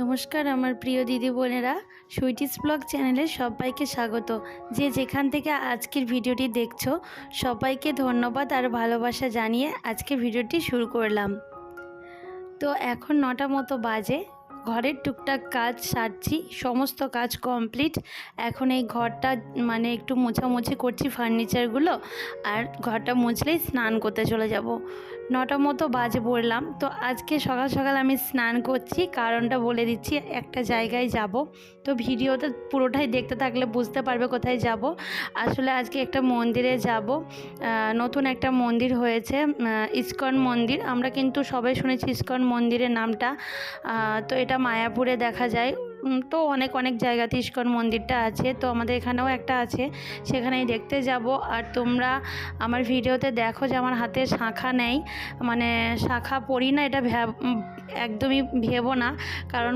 নমস্কার আমার প্রিয় দিদি বোনেরা, সুইটিস ব্লগ চ্যানেলে সবাইকে স্বাগত। যে যেখান থেকে আজকের ভিডিওটি দেখছো সবাইকে ধন্যবাদ আর ভালোবাসা জানিয়ে আজকে ভিডিওটি শুরু করলাম। তো এখন 9টা মতো বাজে, ঘরের টুকটাক কাজ সারছি, সমস্ত কাজ কমপ্লিট। এখন এই ঘরটা একটু মোছামুছি করছি ফার্নিচারগুলো, আর ঘরটা মুছলেই স্নান করতে চলে যাব। 9টা মতো বাজে বললাম। তো আজকে সকাল সকাল আমি স্নান করছি, কারণটা বলে দিচ্ছি। একটা জায়গায় যাব, তো ভিডিওতে পুরোটাই দেখতে থাকলে বুঝতে পারবে কোথায় যাব। আসলে আজকে একটা মন্দিরে যাব, নতুন একটা মন্দির হয়েছে, ইস্কন মন্দির। আমরা কিন্তু সবাই শুনেছি ইস্কন মন্দিরের নামটা। তো এটা মায়াপুরে দেখা যায়। তো অনেক জায়গাতে ইস্কন মন্দিরটা আছে, তো আমাদের এখানেও একটা আছে, সেখানেই দেখতে যাব। আর তোমরা আমার ভিডিওতে দেখো যে আমার হাতে শাঁখা নেই, শাঁখা পরি না, এটা একদমই ভেবো না। কারণ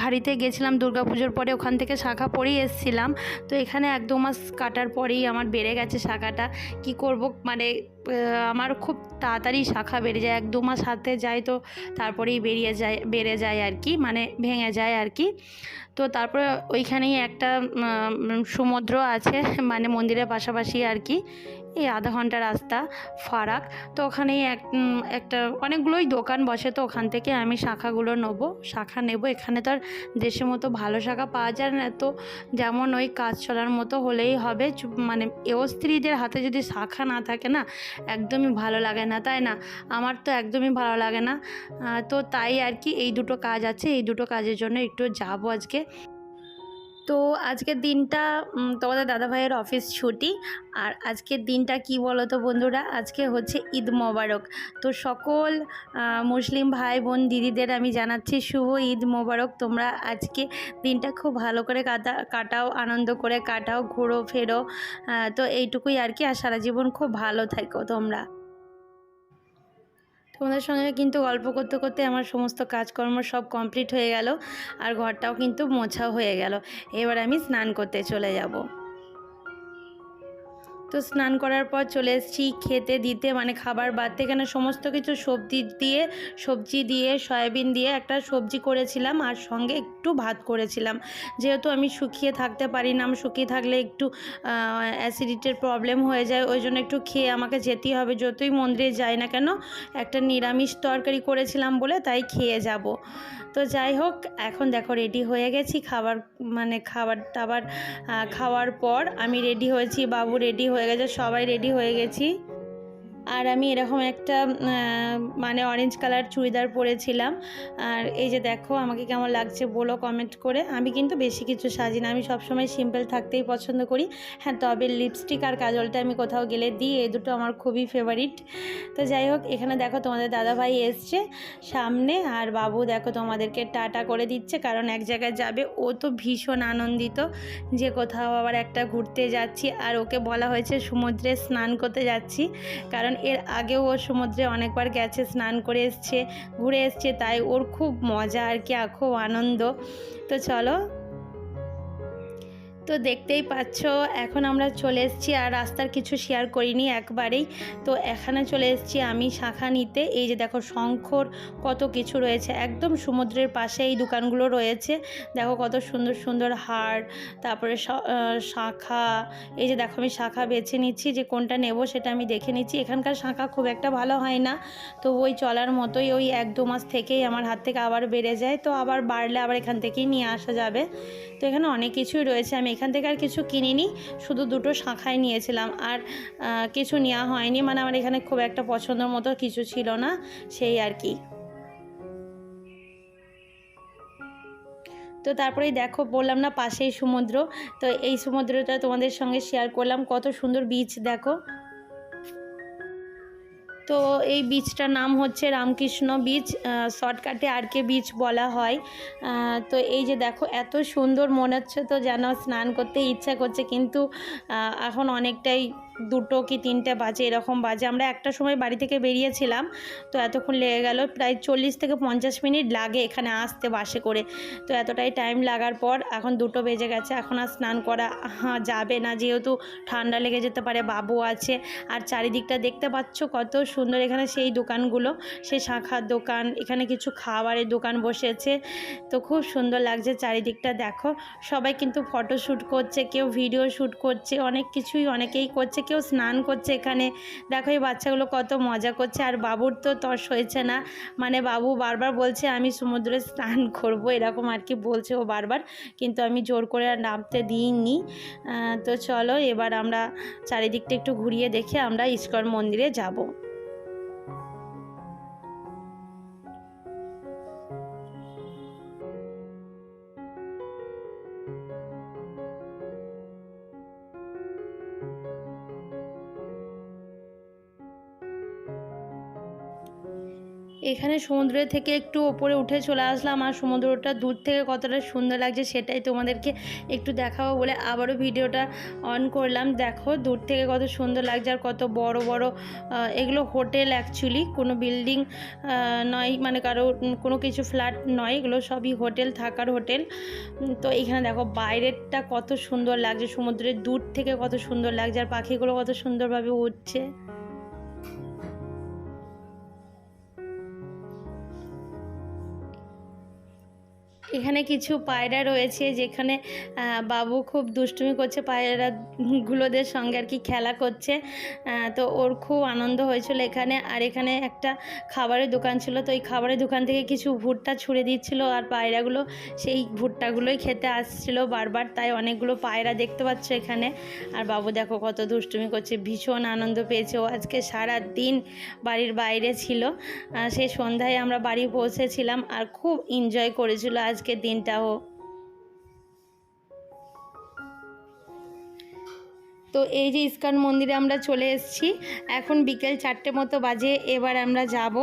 ভারীতে গেছিলাম দুর্গাপুজোর পরে, ওখান থেকে শাঁখা পরেই এসেছিলাম। তো এখানে 1-2 মাস কাটার পরেই আমার বেড়ে গেছে শাঁখাটা। কি করব, আমার খুব তাড়াতাড়ি শাঁখা বেড়ে যায়, 1-2 মাস হাতে যায়, তো তারপরেই বেড়ে যায় আর কি, ভেঙে যায় আর কি। তো তারপরে ওইখানেই একটা সমুদ্র আছে, মন্দিরের পাশাপাশি আর কি, এই আধা ঘন্টা রাস্তা ফারাক। তো ওখানেই একটা অনেকগুলোই দোকান বসে, তো ওখান থেকে আমি শাঁখাগুলো শাঁখা নেব। এখানে তো আর দেশের মতো ভালো শাঁখা পাওয়া যায় না, তো যেমন ওই কাজ চলার মতো হলেই হবে। এও স্ত্রীদের হাতে যদি শাঁখা না থাকে না, একদমই ভালো লাগে না, তাই না? আমার তো একদমই ভালো লাগে না। তো তাই আর কি, এই দুটো কাজ আছে, এই দুটো কাজের জন্য একটু যাব আজকে। তো আজকের দিনটা তোমাদের দাদাভাইয়ের অফিস ছুটি। আর আজকের দিনটা কি বলো তো বন্ধুরা, আজকে হচ্ছে ঈদ মোবারক। তো সকল মুসলিম ভাই বোন দিদিদের আমি জানাচ্ছি শুভ ঈদ মোবারক। তোমরা আজকে দিনটা খুব ভালো করে কাটাও, আনন্দ করে কাটাও, ঘোরো ফেরো। তো এইটুকুই আর কি। আর সারা জীবন খুব ভালো থাকো তোমরা। তোমাদের সঙ্গে কিন্তু গল্প করতে করতে আমার সমস্ত কাজকর্ম সব কমপ্লিট হয়ে গেল, আর ঘরটাও কিন্তু মোছাও হয়ে গেল। এবার আমি স্নান করতে চলে যাব। তো স্নান করার পর চলে এসেছি খেতে দিতে, খাবার বাড়তে। এখানে সমস্ত কিছু সবজি দিয়ে সয়াবিন দিয়ে একটা সবজি করেছিলাম, আর সঙ্গে একটু ভাত করেছিলাম। যেহেতু আমি শুকিয়ে থাকতে পারি না, আমি শুকিয়ে থাকলে একটু অ্যাসিডিটির প্রবলেম হয়ে যায়, ওই জন্য একটু খেয়ে আমাকে যেতেই হবে, যতই মন্দিরে যাই না কেন। একটা নিরামিষ তরকারি করেছিলাম বলে তাই খেয়ে যাব। তো যাই হোক, এখন দেখো রেডি হয়ে গেছি। খাবার টাবার খাওয়ার পর আমি রেডি হয়েছি, বাবু রেডি হয়ে গেছে, সবাই রেডি হয়ে গেছি। আর আমি এরকম একটা অরেঞ্জ কালার চুড়িদার পরেছিলাম। আর এই যে দেখো আমাকে কেমন লাগছে বলো কমেন্ট করে। আমি কিন্তু বেশি কিছু সাজি না, আমি সবসময় সিম্পল থাকতেই পছন্দ করি। হ্যাঁ, তবে লিপস্টিক আর কাজলটা আমি কোথাও গেলে দিই, এই দুটো আমার খুবই ফেভারিট। তো যাই হোক, এখানে দেখো তোমাদের দাদাভাই এসছে সামনে, আর বাবু দেখো তোমাদেরকে টাটা করে দিচ্ছে, কারণ এক জায়গায় যাবে। ও তো ভীষণ আনন্দিত যে কোথাও আবার একটা ঘুরতে যাচ্ছি। আর ওকে বলা হয়েছে সমুদ্রে স্নান করতে যাচ্ছি, কারণ এর আগেও ও সমুদ্রে অনেকবার গেছে, স্নান করে এসছে, ঘুরে এসছে, তাই ওর খুব মজা আর কি, খুব আনন্দ। তো চলো, তো দেখতেই পাচ্ছ এখন আমরা চলে এসেছি। আর রাস্তার কিছু শেয়ার করিনি একবারেই। তো এখানে চলে এসেছি আমি শাঁখা নিতে। এই যে দেখো শঙ্খর কত কিছু রয়েছে, একদম সমুদ্রের পাশে এই দোকানগুলো রয়েছে। দেখো কত সুন্দর সুন্দর হার, তারপরে শাঁখা। এই যে দেখো আমি শাঁখা বেছে নিচ্ছি, যে কোনটা নেব সেটা আমি দেখে নিচ্ছি। এখানকার শাঁখা খুব একটা ভালো হয় না, তো ওই চলার মতোই, ওই 1-2 মাস থেকেই আমার হাত থেকে আবার বেড়ে যায়, তো আবার বাড়লে আবার এখান থেকেই নিয়ে আসা যাবে। তো এখানে অনেক কিছুই রয়েছে, আমি এখান থেকে আর কিছু কিনিনি, শুধু দুটো শাঁখাই নিয়েছিলাম, আর কিছু নেওয়া হয়নি। আমার এখানে খুব একটা পছন্দের মতো কিছু ছিল না, সেই আর কি। তো তারপরেই দেখো, বললাম না পাশেই সমুদ্র, তো এই সমুদ্রটা তোমাদের সঙ্গে শেয়ার করলাম। কত সুন্দর বিচ দেখো। তো এই বিচটার নাম হচ্ছে রামকৃষ্ণ বিচ, শর্টকাটে আরকে বিচ বলা হয়। তো এই যে দেখো এত সুন্দর মনে হচ্ছে, তো যেন স্নান করতে ইচ্ছা করছে, কিন্তু এখন অনেকটাই 2টো কি 3টে বাজে, এরকম বাজে। আমরা একটার সময় বাড়ি থেকে বেরিয়েছিলাম, তো এতক্ষণ লেগে গেল, প্রায় 40 থেকে 50 মিনিট লাগে এখানে আসতে বাসে করে। তো এতটাই টাইম লাগার পর এখন 2টো বেজে গেছে, এখন আর স্নান করা যাবে না, যেহেতু ঠান্ডা লেগে যেতে পারে, বাবু আছে। আর চারিদিকটা দেখতে পাচ্ছ কত সুন্দর, এখানে সেই দোকানগুলো, সেই শাখার দোকান, এখানে কিছু খাবারের দোকান বসেছে। তো খুব সুন্দর লাগছে চারিদিকটা। দেখো সবাই কিন্তু ফটো শ্যুট করছে, কেউ ভিডিও শ্যুট করছে, অনেক কিছুই অনেকেই করছে, কেউ স্নান করছে এখানে। দেখো এই বাচ্চাগুলো কত মজা করছে। আর বাবুর তো তর্স হয়েছে না, মানে বাবু বারবার বলছে আমি সমুদ্রে স্নান করব, এরকম আর কি বলছে ও বারবার, কিন্তু আমি জোর করে আর নামতে দিইনি। তো চলো এবার আমরা চারিদিকটা একটু ঘুরিয়ে দেখে আমরা ইস্কন মন্দিরে যাব। এখানে সমুদ্র থেকে একটু ওপরে উঠে চলে আসলাম, আর সমুদ্রটা দূর থেকে কতটা সুন্দর লাগছে সেটাই তোমাদেরকে একটু দেখাবো বলে আবারও ভিডিওটা অন করলাম। দেখো দূর থেকে কত সুন্দর লাগছে, আর কত বড় বড় এগুলো হোটেল, অ্যাকচুয়ালি কোনো বিল্ডিং নয়, মানে কারো কোনো কিছু ফ্ল্যাট নয়, এগুলো সবই হোটেল, থাকার হোটেল। তো এখানে দেখো বাইরেরটা কত সুন্দর লাগছে, সমুদ্রের দূর থেকে কত সুন্দর লাগছে, আর পাখিগুলো কত সুন্দরভাবে উঠছে। এখানে কিছু পায়রা রয়েছে, যেখানে বাবু খুব দুষ্টুমি করছে, পায়রাগুলোদের সঙ্গে আর কি খেলা করছে। তো ওর খুব আনন্দ হয়েছিল এখানে। আর এখানে একটা খাবারের দোকান ছিল, তো এই খাবারের দোকান থেকে কিছু ভুট্টা ছুঁড়ে দিচ্ছিল, আর পায়রাগুলো সেই ভুট্টাগুলোই খেতে আসছিল বারবার, তাই অনেকগুলো পায়রা দেখতে পাচ্ছ এখানে। আর বাবু দেখো কত দুষ্টুমি করছে, ভীষণ আনন্দ পেয়েছে ও। আজকে সারা দিন বাড়ির বাইরে ছিল, সেই সন্ধ্যায় আমরা বাড়ি পৌঁছেছিলাম, আর খুব এনজয় করেছিল আজকের দিনটাও। তো এই যে ইস্কন মন্দিরে আমরা চলে এসেছি, এখন বিকেল 4টে মতো বাজে। এবার আমরা যাব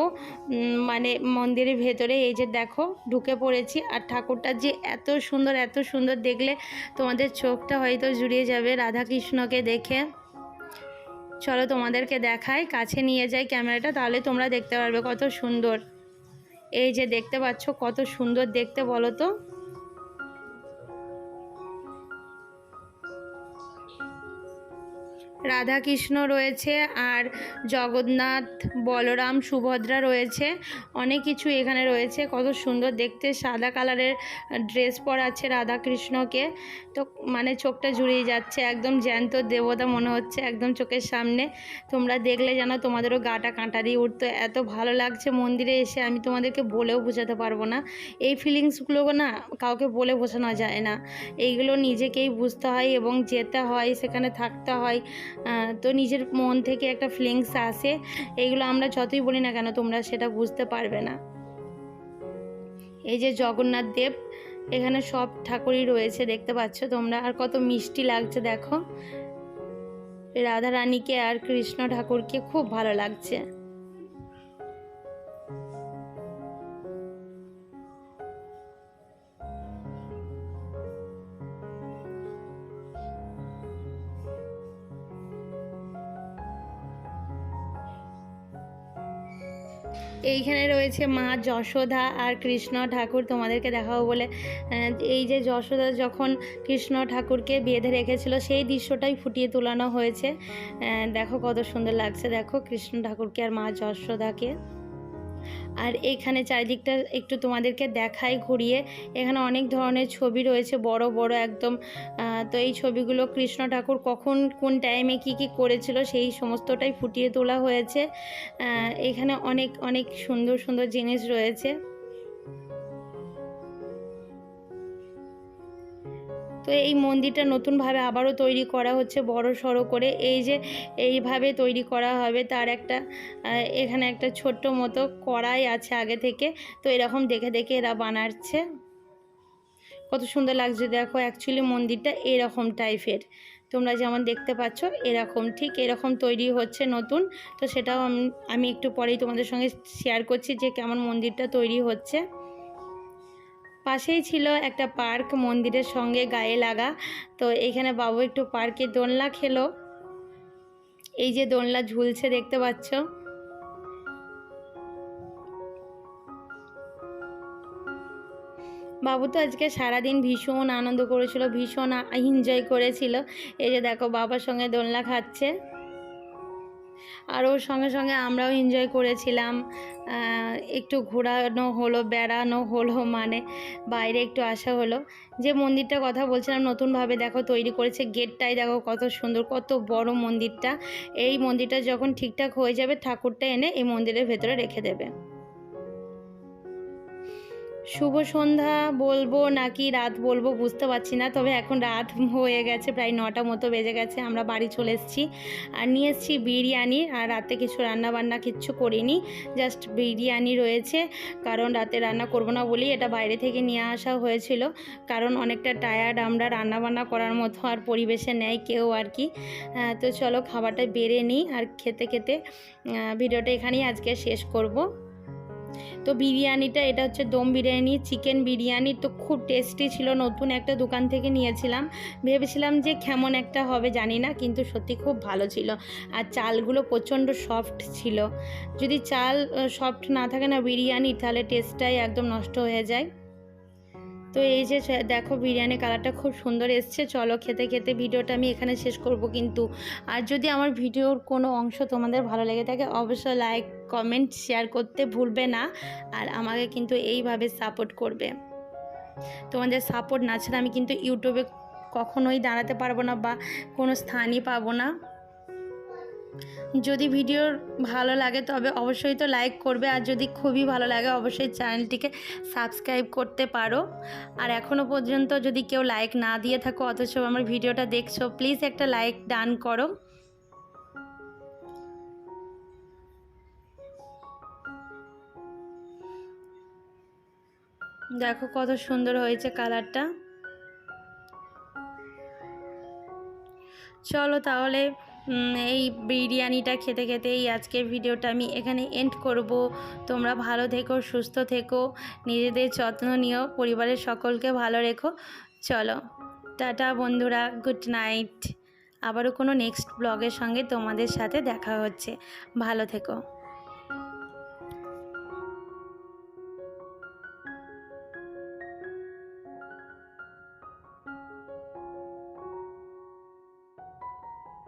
মানে মন্দিরের ভেতরে। এই যে দেখো ঢুকে পড়েছি, আর ঠাকুরটা যে এত সুন্দর, এত সুন্দর, দেখলে তোমাদের চোখটা হয়তো জুড়িয়ে যাবে রাধাকৃষ্ণকে দেখে। চলো তোমাদেরকে দেখাই, কাছে নিয়ে যাই ক্যামেরাটা, তাহলে তোমরা দেখতে পারবে কত সুন্দর। এই যে দেখতে পাচ্ছ কত সুন্দর দেখতে, বলো তো। রাধাকৃষ্ণ রয়েছে, আর জগন্নাথ, বলরাম, সুভদ্রা রয়েছে, অনেক কিছু এখানে রয়েছে। কত সুন্দর দেখতে, সাদা কালারের ড্রেস পরা আছে রাধাকৃষ্ণকে, তো মানে চোখটা জুড়িয়ে যাচ্ছে, একদম জ্যান্ত দেবতা মনে হচ্ছে একদম চোখের সামনে। তোমরা দেখলে যেন তোমাদেরও গাটা কাঁটা দিয়ে উঠতো, এত ভালো লাগছে মন্দিরে এসে, আমি তোমাদেরকে বলেও বোঝাতে পারবো না। এই ফিলিংসগুলো না কাউকে বলে বোঝানো যায় না, এইগুলো নিজেকেই বুঝতে হয় এবং যেতে হয়, সেখানে থাকতে হয়। তো নিজের মন থেকে একটা ফিলিংস আসে, এইগুলো আমরা যতই বলি না কেন তোমরা সেটা বুঝতে পারবে না। এই যে জগন্নাথ দেব, এখানে সব ঠাকুরই রয়েছে দেখতে পাচ্ছ তোমরা, আর কত মিষ্টি লাগছে দেখো, রাধা রানীকে আর কৃষ্ণ ঠাকুরকে খুব ভালো লাগছে। এইখানে রয়েছে মা যশোদা আর কৃষ্ণ ঠাকুর, তোমাদেরকে দেখাবো বলে। এই যে যশোদা যখন কৃষ্ণ ঠাকুরকে বেঁধে রেখেছিল, সেই দৃশ্যটাই ফুটিয়ে তোলানো হয়েছে। দেখো কত সুন্দর লাগছে, দেখো কৃষ্ণ ঠাকুরকে আর মা যশোদাকে। আর এইখানে চারিদিকটা একটু তোমাদেরকে দেখাই ঘুরিয়ে, এখানে অনেক ধরনের ছবি রয়েছে, বড় বড় একদম। তো এই ছবিগুলো কৃষ্ণ ঠাকুর কখন কোন টাইমে কি কি করেছিল সেই সমস্তটাই ফুটিয়ে তোলা হয়েছে। এখানে অনেক অনেক সুন্দর সুন্দর জিনিস রয়েছে। তো এই মন্দিরটা নতুনভাবে আবারও তৈরি করা হচ্ছে বড় সড়ো করে, এই যে এইভাবে তৈরি করা হবে, তার একটা এখানে একটা ছোট্ট মতো কড়াই আছে আগে থেকে, তো এরকম দেখে দেখে এরা বানাচ্ছে। কত সুন্দর লাগছে দেখো, অ্যাকচুয়ালি মন্দিরটা এরকম টাইপের, তোমরা যেমন দেখতে পাচ্ছ এরকম, ঠিক এরকম তৈরি হচ্ছে নতুন। তো সেটাও আমি একটু পরেই তোমাদের সঙ্গে শেয়ার করছি যে কেমন মন্দিরটা তৈরি হচ্ছে। পাশেই ছিল একটা পার্ক মন্দিরের সঙ্গে গায়ে লাগা, তো এখানে বাবু একটু পার্কে দোলনা খেলো। এই যে দোলনা ঝুলছে দেখতে পাচ্ছ। বাবু তো আজকে সারাদিন ভীষণ আনন্দ করেছিল, ভীষণ এনজয় করেছিল। এই যে দেখো বাবার সঙ্গে দোলনা খাচ্ছে, আর ওর সঙ্গে সঙ্গে আমরাও এনজয় করেছিলাম। একটু ঘোরানো হলো, বেড়ানো হলো, মানে বাইরে একটু আসা হলো। যে মন্দিরটার কথা বলছিলাম নতুনভাবে দেখো তৈরি করেছে, গেটটাই দেখো কত সুন্দর, কত বড় মন্দিরটা। এই মন্দিরটা যখন ঠিকঠাক হয়ে যাবে ঠাকুরটা এনে এই মন্দিরের ভেতরে রেখে দেবে। শুভ সন্ধ্যা বলবো নাকি রাত বলবো বুঝতে পারছি না, তবে এখন রাত হয়ে গেছে, প্রায় 9টা মতো বেজে গেছে। আমরা বাড়ি চলে এসেছি আর নিয়ে এসেছি বিরিয়ানি। আর রাতে কিছু রান্নাবান্না কিচ্ছু করিনি, জাস্ট বিরিয়ানি রয়েছে, কারণ রাতে রান্না করব না বলেই এটা বাইরে থেকে নিয়ে আসা হয়েছিল। কারণ অনেকটা টায়ার্ড আমরা, রান্নাবান্না করার মতো আর পরিবেশে নেই কেউ আর কি। তো চলো খাবারটা বেড়ে নিই, আর খেতে খেতে ভিডিওটা এখানেই আজকে শেষ করব। তো বিরিয়ানিটা এটা হচ্ছে দম বিরিয়ানি, চিকেন বিরিয়ানি, তো খুব টেস্টি ছিল। নতুন একটা দোকান থেকে নিয়েছিলাম, ভেবেছিলাম যে কেমন একটা হবে জানি না, কিন্তু সত্যি খুব ভালো ছিল। আর চালগুলো প্রচণ্ড সফট ছিল। যদি চাল সফট না থাকে না বিরিয়ানি, তাহলে টেস্টটাই একদম নষ্ট হয়ে যায়। তো এই যে দেখো বিরিয়ানি কালারটা খুব সুন্দর এসছে। চলো খেতে খেতে ভিডিওটা আমি এখানে শেষ করব কিন্তু। আর যদি আমার ভিডিওর কোনো অংশ তোমাদের ভালো লেগে থাকে অবশ্যই লাইক কমেন্ট শেয়ার করতে ভুলবে না। আর আমাকে কিন্তু এইভাবে সাপোর্ট করবে। তোমাদের সাপোর্ট না ছাড়া আমি কিন্তু ইউটিউবে কখনোই দাঁড়াতে পারবো না বা কোনো স্থানই পাবো না। যদি ভিডিও ভালো লাগে তবে অবশ্যই তো লাইক করবে, আর যদি খুবই ভালো লাগে অবশ্যই চ্যানেলটিকে সাবস্ক্রাইব করতে পারো। আর এখনও পর্যন্ত যদি কেউ লাইক না দিয়ে থাকো অথচ আমার ভিডিওটা দেখছো, প্লিজ একটা লাইক ডান করো। দেখো কত সুন্দর হয়েছে কালারটা। চলো তাহলে এই বিরিয়ানিটা খেতে খেতেই আজকের ভিডিওটা আমি এখানে এন্ড করব। তোমরা ভালো থেকো, সুস্থ থেকো, নিজেদের যত্ন নিও, পরিবারের সকলকে ভালো রেখো। চলো টাটা বন্ধুরা, গুড নাইট। আবারও কোনো নেক্সট ব্লগের সঙ্গে তোমাদের সাথে দেখা হচ্ছে। ভালো থেকো।